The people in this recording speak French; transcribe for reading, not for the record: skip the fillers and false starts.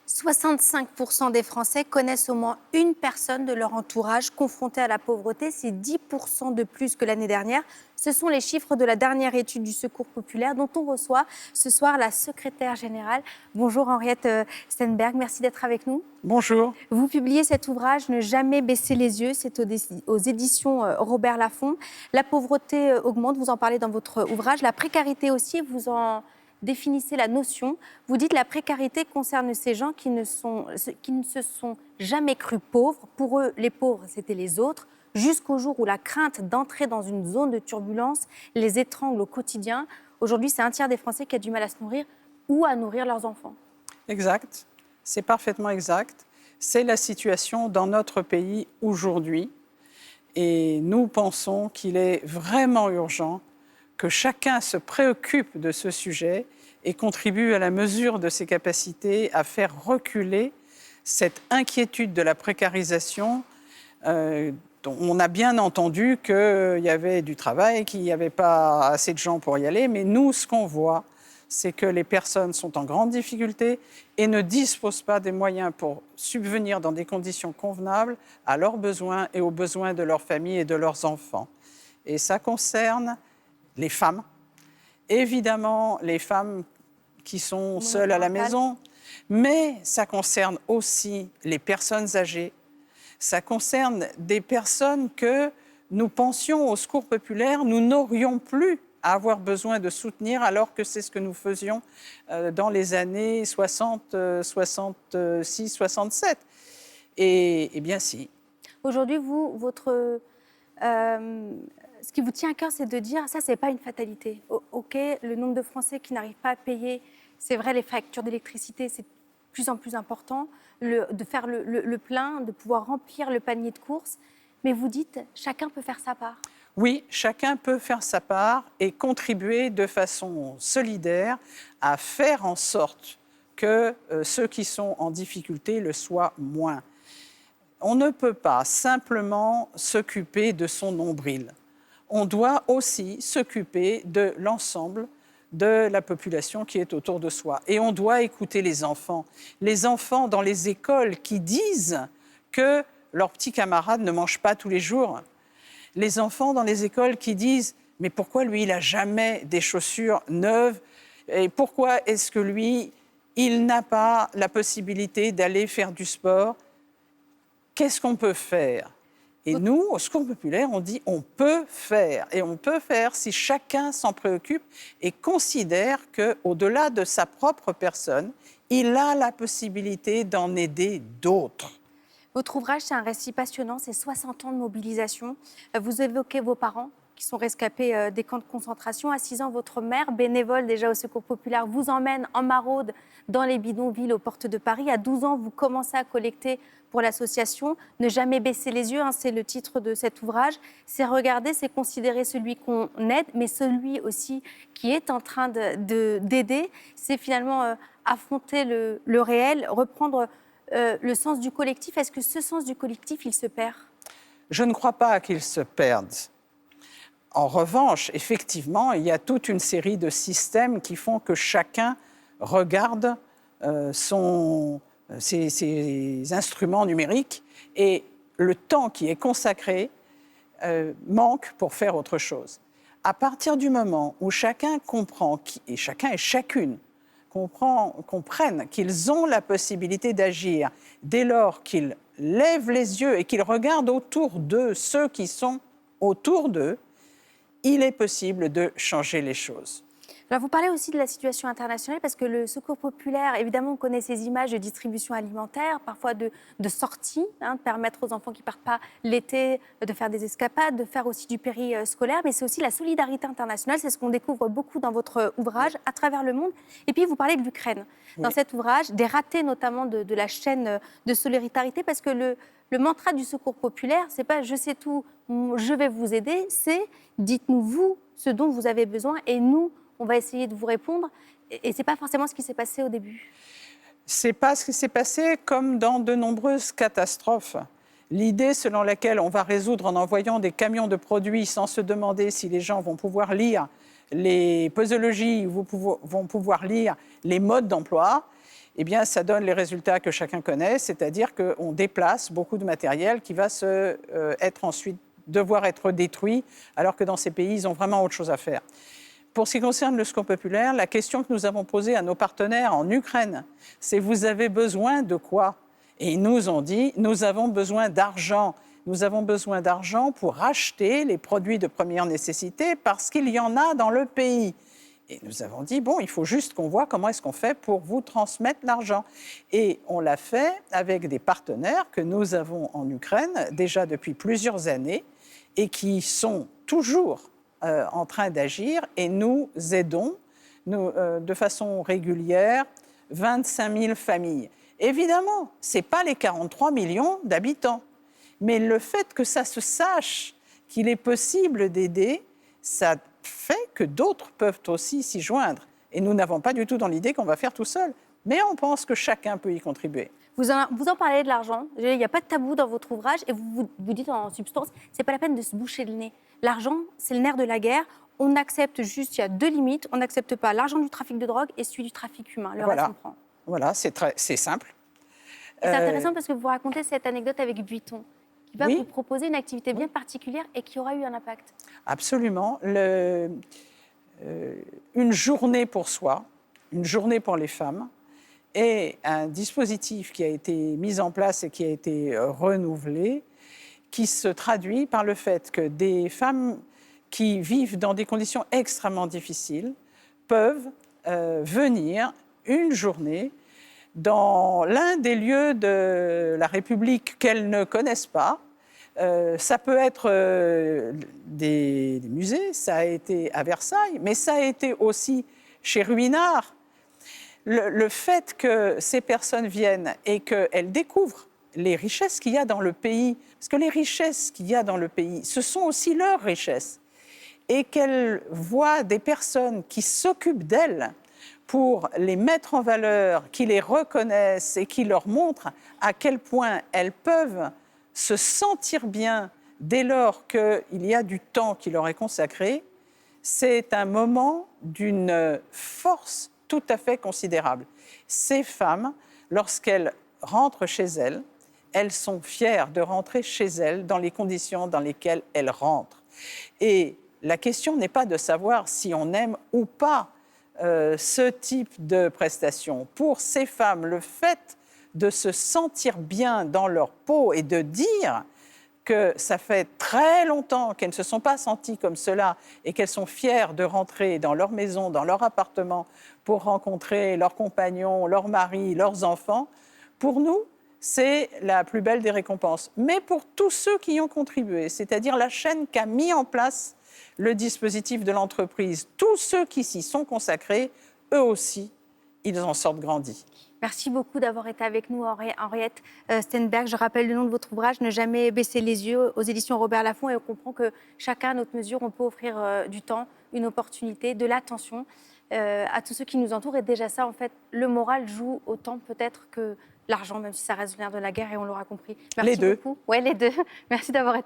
65% des Français connaissent au moins une personne de leur entourage confrontée à la pauvreté. C'est 10% de plus que l'année dernière. Ce sont les chiffres de la dernière étude du Secours populaire dont on reçoit ce soir la secrétaire générale. Bonjour Henriette Stenberg, merci d'être avec nous. Bonjour. Vous publiez cet ouvrage « Ne jamais baisser les yeux », c'est aux éditions Robert Laffont. La pauvreté augmente, vous en parlez dans votre ouvrage. La précarité aussi, vous en définissez la notion. Vous dites la précarité concerne ces gens qui ne se sont jamais crus pauvres. Pour eux, les pauvres, c'était les autres, jusqu'au jour où la crainte d'entrer dans une zone de turbulence les étrangle au quotidien. Aujourd'hui, c'est un tiers des Français qui a du mal à se nourrir ou à nourrir leurs enfants. Exact, c'est parfaitement exact. C'est la situation dans notre pays aujourd'hui. Et nous pensons qu'il est vraiment urgent que chacun se préoccupe de ce sujet et contribue à la mesure de ses capacités à faire reculer cette inquiétude de la précarisation. On a bien entendu qu'il y avait du travail, qu'il n'y avait pas assez de gens pour y aller, mais nous, ce qu'on voit, c'est que les personnes sont en grande difficulté et ne disposent pas des moyens pour subvenir dans des conditions convenables à leurs besoins et aux besoins de leur famille et de leurs enfants. Et ça concerne les femmes, évidemment les femmes qui sont seules à la maison, mais ça concerne aussi les personnes âgées, ça concerne des personnes que nous pensions au Secours populaire, nous n'aurions plus à avoir besoin de soutenir, alors que c'est ce que nous faisions dans les années 60, 66, 67. Et bien si. Aujourd'hui, ce qui vous tient à cœur, c'est de dire, ça, c'est pas une fatalité. OK, le nombre de Français qui n'arrivent pas à payer, c'est vrai, les factures d'électricité, c'est de plus en plus important, de faire le plein, de pouvoir remplir le panier de courses. Mais vous dites, chacun peut faire sa part. Oui, chacun peut faire sa part et contribuer de façon solidaire à faire en sorte que ceux qui sont en difficulté le soient moins. On ne peut pas simplement s'occuper de son nombril. On doit aussi s'occuper de l'ensemble de la population qui est autour de soi. Et on doit écouter les enfants dans les écoles qui disent que leurs petits camarades ne mangent pas tous les jours. Les enfants dans les écoles qui disent « mais pourquoi lui, il n'a jamais des chaussures neuves ? Et pourquoi est-ce que lui, il n'a pas la possibilité d'aller faire du sport ? Qu'est-ce qu'on peut faire ?» Et nous, au Secours populaire, on dit on peut faire. Et on peut faire si chacun s'en préoccupe et considère qu'au-delà de sa propre personne, il a la possibilité d'en aider d'autres. Votre ouvrage, c'est un récit passionnant, c'est 60 ans de mobilisation. Vous évoquez vos parents qui sont rescapés des camps de concentration. À 6 ans, votre mère, bénévole déjà au Secours populaire, vous emmène en maraude dans les bidonvilles aux portes de Paris. À 12 ans, vous commencez à collecter pour l'association. Ne jamais baisser les yeux, c'est le titre de cet ouvrage. C'est regarder, c'est considérer celui qu'on aide, mais celui aussi qui est en train d'aider. C'est finalement affronter le réel, reprendre le sens du collectif. Est-ce que ce sens du collectif, il se perd ? Je ne crois pas qu'il se perde. En revanche, effectivement, il y a toute une série de systèmes qui font que chacun regarde ses instruments numériques et le temps qui est consacré manque pour faire autre chose. À partir du moment où chacun comprend, et chacun et chacune comprennent qu'ils ont la possibilité d'agir dès lors qu'ils lèvent les yeux et qu'ils regardent autour d'eux ceux qui sont autour d'eux, il est possible de changer les choses. Alors vous parlez aussi de la situation internationale parce que le Secours populaire, évidemment, on connaît ces images de distribution alimentaire, parfois de sortie, de permettre aux enfants qui ne partent pas l'été de faire des escapades, de faire aussi du périscolaire, mais c'est aussi la solidarité internationale, c'est ce qu'on découvre beaucoup dans votre ouvrage, à travers le monde. Et puis vous parlez de l'Ukraine dans cet ouvrage, des ratés notamment de la chaîne de solidarité, parce que le mantra du Secours populaire, c'est pas « je sais tout, je vais vous aider », c'est « dites-nous vous ce dont vous avez besoin et nous, on va essayer de vous répondre ». Et ce n'est pas forcément ce qui s'est passé au début. Ce n'est pas ce qui s'est passé comme dans de nombreuses catastrophes. L'idée selon laquelle on va résoudre en envoyant des camions de produits sans se demander si les gens vont pouvoir lire les posologies, vont pouvoir lire les modes d'emploi, eh bien, ça donne les résultats que chacun connaît, c'est-à-dire qu'on déplace beaucoup de matériel qui va être ensuite devoir être détruit, alors que dans ces pays, ils ont vraiment autre chose à faire. Pour ce qui concerne le Secours populaire, la question que nous avons posée à nos partenaires en Ukraine, c'est: vous avez besoin de quoi? Et ils nous ont dit: nous avons besoin d'argent. Nous avons besoin d'argent pour acheter les produits de première nécessité parce qu'il y en a dans le pays. Et nous avons dit: bon, il faut juste qu'on voit comment est-ce qu'on fait pour vous transmettre l'argent. Et on l'a fait avec des partenaires que nous avons en Ukraine déjà depuis plusieurs années et qui sont toujours en train d'agir, et nous aidons de façon régulière 25 000 familles. Évidemment, ce n'est pas les 43 millions d'habitants, mais le fait que ça se sache qu'il est possible d'aider, ça fait que d'autres peuvent aussi s'y joindre. Et nous n'avons pas du tout dans l'idée qu'on va faire tout seul, mais on pense que chacun peut y contribuer. Vous en parlez de l'argent, il n'y a pas de tabou dans votre ouvrage, et vous dites en substance, c'est pas la peine de se boucher le nez. L'argent, c'est le nerf de la guerre. On accepte juste, il y a deux limites, on n'accepte pas l'argent du trafic de drogue et celui du trafic humain. Le reste, on prend. Voilà, c'est simple. Et c'est intéressant parce que vous racontez cette anecdote avec Vuitton, qui va vous proposer une activité bien particulière et qui aura eu un impact. Absolument. Une journée pour soi, une journée pour les femmes, et un dispositif qui a été mis en place et qui a été renouvelé, qui se traduit par le fait que des femmes qui vivent dans des conditions extrêmement difficiles peuvent venir une journée dans l'un des lieux de la République qu'elles ne connaissent pas. Ça peut être des musées, ça a été à Versailles, mais ça a été aussi chez Ruinart. Le fait que ces personnes viennent et qu'elles découvrent les richesses qu'il y a dans le pays, parce que les richesses qu'il y a dans le pays, ce sont aussi leurs richesses, et qu'elles voient des personnes qui s'occupent d'elles pour les mettre en valeur, qui les reconnaissent et qui leur montrent à quel point elles peuvent se sentir bien dès lors qu'il y a du temps qui leur est consacré, c'est un moment d'une force tout à fait considérable. Ces femmes, lorsqu'elles rentrent chez elles, elles sont fières de rentrer chez elles dans les conditions dans lesquelles elles rentrent. Et la question n'est pas de savoir si on aime ou pas ce type de prestation. Pour ces femmes, le fait de se sentir bien dans leur peau et de dire que ça fait très longtemps qu'elles ne se sont pas senties comme cela et qu'elles sont fières de rentrer dans leur maison, dans leur appartement pour rencontrer leurs compagnons, leurs maris, leurs enfants, pour nous, c'est la plus belle des récompenses. Mais pour tous ceux qui y ont contribué, c'est-à-dire la chaîne qui a mis en place le dispositif de l'entreprise, tous ceux qui s'y sont consacrés, eux aussi, ils en sortent grandis. Merci beaucoup d'avoir été avec nous, Henriette Stenberg. Je rappelle le nom de votre ouvrage, Ne jamais baisser les yeux, aux éditions Robert Laffont. Et on comprend que chacun, à notre mesure, on peut offrir du temps, une opportunité, de l'attention à tous ceux qui nous entourent. Et déjà ça, en fait, le moral joue autant peut-être que l'argent, même si ça reste le nerf de la guerre, et on l'aura compris. Merci les deux. beaucoup. Ouais, les deux. Merci d'avoir été avec nous.